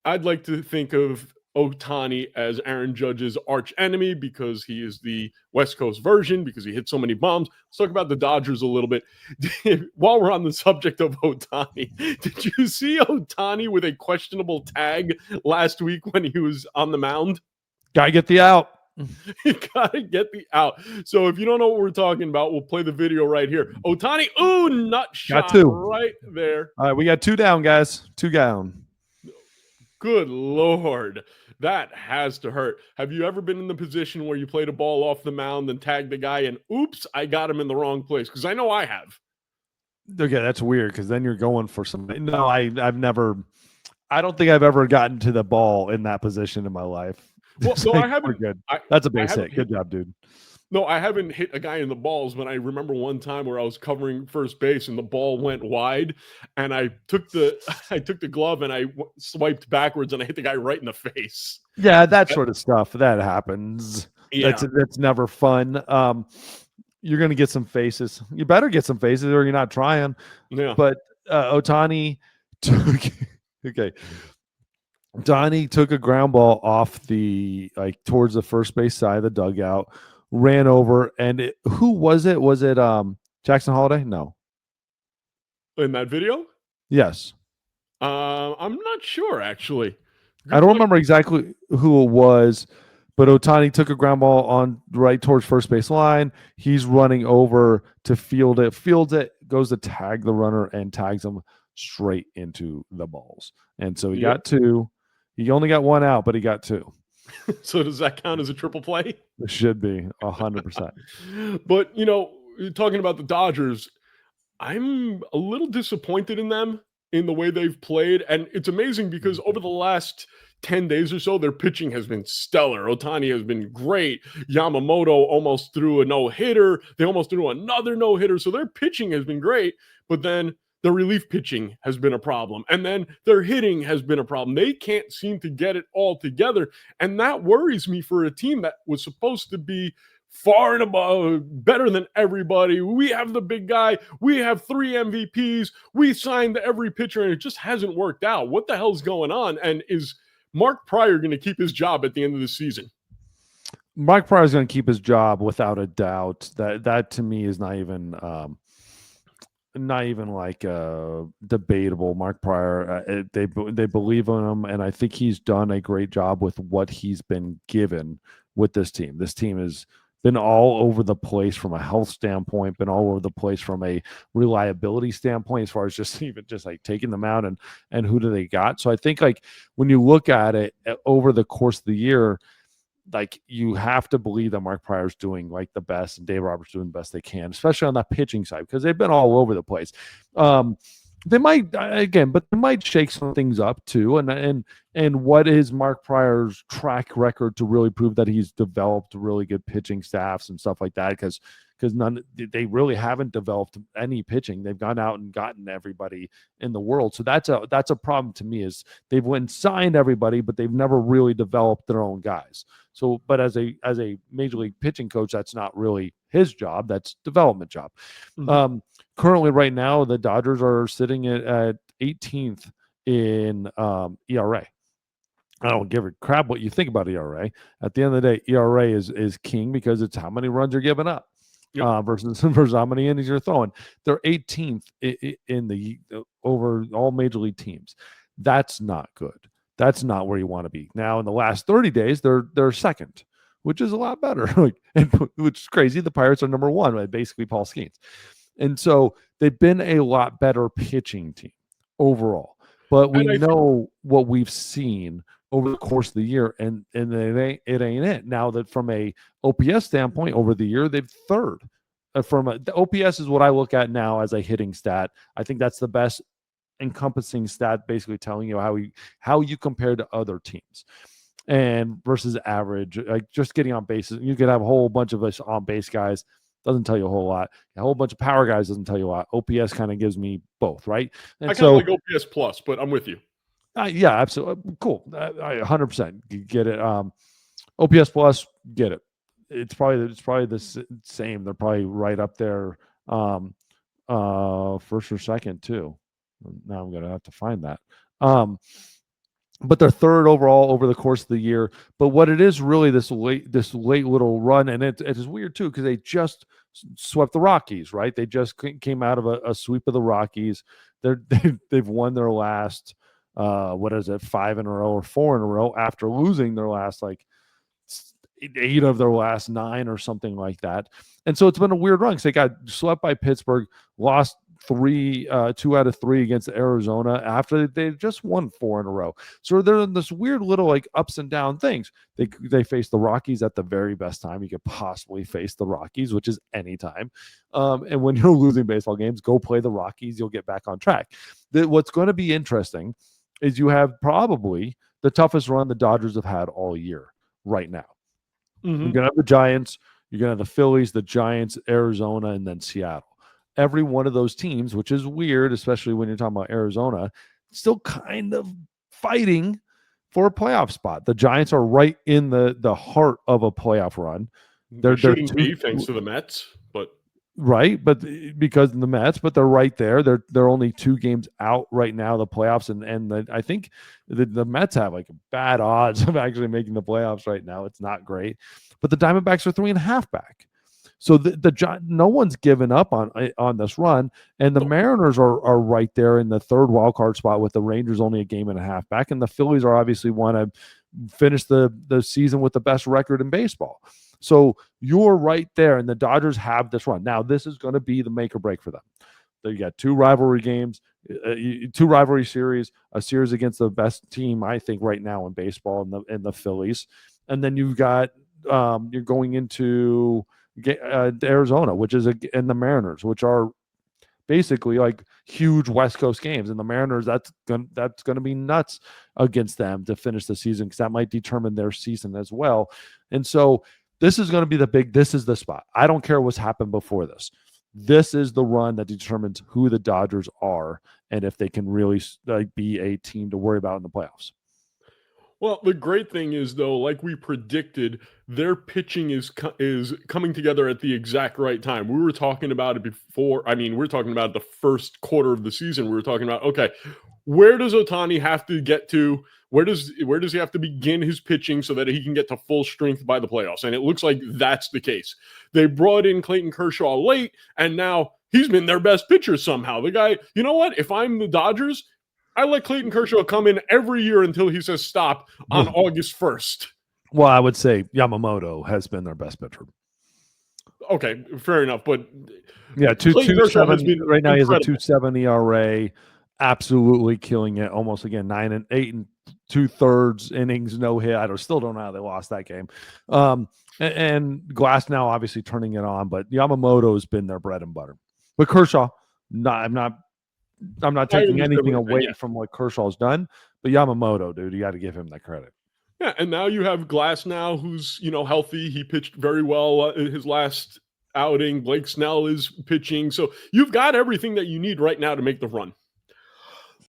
I'd like to think of Ohtani as Aaron Judge's arch enemy because he is the West Coast version, because he hit so many bombs. Let's talk about the Dodgers a little bit. While we're on the subject of Ohtani, did you see Ohtani with a questionable tag last week when he was on the mound? Gotta get the out. You gotta get the out. So if you don't know what we're talking about, we'll play the video right here. Ohtani, nut Got shot 2. right there. All right, we got 2 down, guys. 2 down. Good Lord. That has to hurt. Have you ever been in the position where you played a ball off the mound and tagged the guy and oops, I got him in the wrong place? Because I know I have. Okay, that's weird because then you're going for something. No, I've never. I don't think I've ever gotten to the ball in that position in my life. Well, no, I haven't. We're good. That's a base hit. Good job, dude. No, I haven't hit a guy in the balls, but I remember one time where I was covering first base and the ball went wide, and I took the glove and I swiped backwards and I hit the guy right in the face. Yeah, that sort of stuff that happens. Yeah. That's never fun. You're gonna get some faces. You better get some faces, or you're not trying. Yeah. But Ohtani took Donnie took a ground ball off towards the first base side of the dugout, ran over, and who was it? Was it Jackson Holiday? No. In that video? Yes. I'm not sure actually. I don't remember exactly who it was, but Ohtani took a ground ball on right towards first base line. He's running over to field it, fields it, goes to tag the runner and tags him straight into the balls. And so he got 2. He only got 1 out, but he got 2. So does that count as a triple play? It should be 100%. But, talking about the Dodgers, I'm a little disappointed in them in the way they've played. And it's amazing because over the last 10 days or so, their pitching has been stellar. Ohtani has been great. Yamamoto almost threw a no-hitter. They almost threw another no-hitter. So their pitching has been great. But then the relief pitching has been a problem. And then their hitting has been a problem. They can't seem to get it all together. And that worries me for a team that was supposed to be far and above, better than everybody. We have the big guy. We have 3 MVPs. We signed every pitcher, and it just hasn't worked out. What the hell's going on? And is Mark Pryor going to keep his job at the end of the season? Mark Pryor is going to keep his job without a doubt. That to me is not even debatable. Mark Pryor, they believe in him, and I think he's done a great job with what he's been given with this team. This team has been all over the place from a health standpoint, been all over the place from a reliability standpoint, as far as just taking them out and who do they got. So I think when you look at it over the course of the year, you have to believe that Mark Pryor's doing the best and Dave Roberts doing the best they can, especially on that pitching side, because they've been all over the place. They might shake some things up too. And what is Mark Pryor's track record to really prove that he's developed really good pitching staffs and stuff like that? Because they really haven't developed any pitching. They've gone out and gotten everybody in the world. So that's a problem to me, is they've went and signed everybody, but they've never really developed their own guys. So, but as a major league pitching coach, that's not really his job. That's development job. Mm-hmm. Currently, right now, the Dodgers are sitting at 18th in ERA. I don't give a crap what you think about ERA. At the end of the day, ERA is king because it's how many runs you're giving up. Yep. Versus how many innings you're throwing. They're 18th in the over all major league teams. That's not good. That's not where you want to be. Now, in the last 30 days, they're second, which is a lot better. Which is crazy. The Pirates are number 1, right? Basically Paul Skeens. And so they've been a lot better pitching team overall. But we know what we've seen over the course of the year, and it ain't it. Now that from a OPS standpoint, over the year, they've third. The OPS is what I look at now as a hitting stat. I think that's the best encompassing stat, basically telling you how you compare to other teams and versus average. Just getting on bases. You could have a whole bunch of us on base guys. Doesn't tell you a whole lot. A whole bunch of power guys doesn't tell you a lot. OPS kind of gives me both, right? And I kind of like OPS plus, but I'm with you. Yeah, absolutely. Cool. I 100% get it. OPS plus, get it. It's probably the same. They're probably right up there, first or second too. Now I'm gonna have to find that. but they're third overall over the course of the year. But what it is really this late little run, and it is weird too because they just swept the Rockies, right? They just came out of a sweep of the Rockies. They've won their last what is it, 5 in a row or 4 in a row after losing their last like 8 of their last 9 or something like that. And so it's been a weird run because they got swept by Pittsburgh, lost 2 out of 3 against Arizona after they just won 4 in a row. So they're in this weird little like ups and down things. They face the Rockies at the very best time you could possibly face the Rockies, which is anytime. And when you're losing baseball games, go play the Rockies. You'll get back on track. What's going to be interesting is you have probably the toughest run the Dodgers have had all year right now. You're going to have the Giants, you're going to have the Phillies, the Giants, Arizona, and then Seattle. Every one of those teams, which is weird, especially when you're talking about Arizona, still kind of fighting for a playoff spot. The Giants are right in the heart of a playoff run. They shouldn't be, thanks to the Mets, but right, but because of the Mets, but they're right there. They're only 2 games out right now, the playoffs, and I think the Mets have like bad odds of actually making the playoffs right now. It's not great, but the Diamondbacks are 3.5 back. So no one's given up on this run, and the Mariners are right there in the third wild card spot with the Rangers only a game and a half back, and the Phillies are obviously want to finish the season with the best record in baseball. So you're right there, and the Dodgers have this run. Now, this is going to be the make or break for them. You got 2 rivalry games, 2 rivalry series, a series against the best team, I think, right now in baseball, in the Phillies. And then you've got you're going into Arizona, which is and the Mariners, which are basically like huge West Coast games. And the Mariners, that's going to be nuts against them to finish the season because that might determine their season as well. And so this is going to be this is the spot. I don't care what's happened before this. This is the run that determines who the Dodgers are and if they can really be a team to worry about in the playoffs. Well, the great thing is, though, like we predicted, their pitching is coming together at the exact right time. We were talking about it before. I mean, we were talking about the first quarter of the season. We were talking about, okay, where does Ohtani have to get to? Where does he have to begin his pitching so that he can get to full strength by the playoffs? And it looks like that's the case. They brought in Clayton Kershaw late, and now he's been their best pitcher somehow. The guy, you know what? If I'm the Dodgers, I let Clayton Kershaw come in every year until he says stop on August 1st. Well, I would say Yamamoto has been their best pitcher. Okay, fair enough. But yeah, 2.7 right now. He has a 2.7 ERA, absolutely killing it. Almost again 9 and 8 and 2/3 innings, no hit. I still don't know how they lost that game. And Glass now obviously turning it on, but Yamamoto has been their bread and butter. But Kershaw, I'm not taking anything away from what Kershaw's done, but Yamamoto, dude, you got to give him that credit. Yeah, and now you have Glass now, who's healthy. He pitched very well his last outing. Blake Snell is pitching, so you've got everything that you need right now to make the run.